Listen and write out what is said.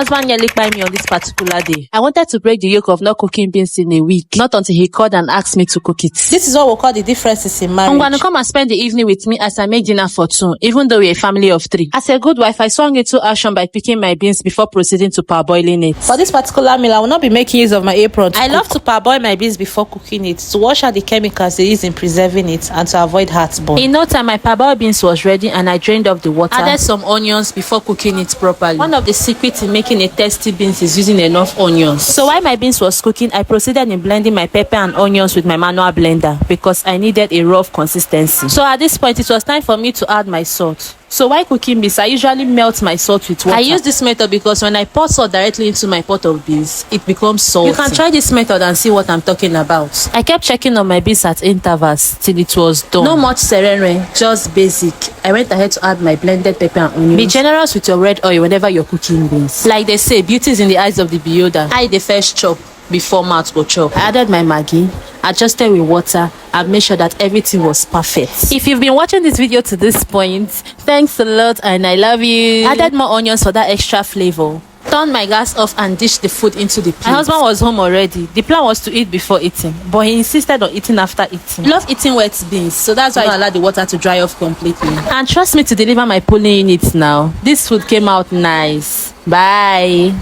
husband nearly kpai me on this particular day. I wanted to break the yoke of not cooking beans in a week, not until he called and asked me to cook it. This is what we call the differences in marriage. I'm gonna come and spend the evening with me as I make dinner for two, even though we're a family of three. As a good wife, I swung into action by picking my beans before proceeding to parboiling it. For this particular meal, I will not be making use of my apron. I love to parboil my beans before cooking it, to wash out the chemicals they use in preserving it and to avoid heartburn. In no time, my parboiled beans was ready and I drained off the water. Added some onions before cooking it properly. One of the secrets in making a tasty beans is using enough onions. So while my beans was cooking, I proceeded in blending my pepper and onions with my manual blender because I needed a rough consistency. So at this point, it was time for me to add my salt. So while cooking beans, I usually melt my salt with water. I use this method because when I pour salt directly into my pot of beans, it becomes salty. You can try this method and see what I'm talking about. I kept checking on my beans at intervals till it was done. No much serene, just basic. I went ahead to add my blended pepper and onions. Be generous with your red oil whenever you're cooking beans. Like they say, beauty is in the eyes of the beholder. I the first chop before mouth go chop. I added my Maggi, adjusted with water, and made sure that everything was perfect. If you've been watching this video to this point, thanks a lot and I love you. Added more onions for that extra flavor. Turned my gas off and dished the food into the plate. My husband was home already. The plan was to eat before eating, but he insisted on eating after eating. He loves eating wet beans, so that's why I allowed the water to dry off completely. And trust me to deliver my polling units now. This food came out nice. Bye.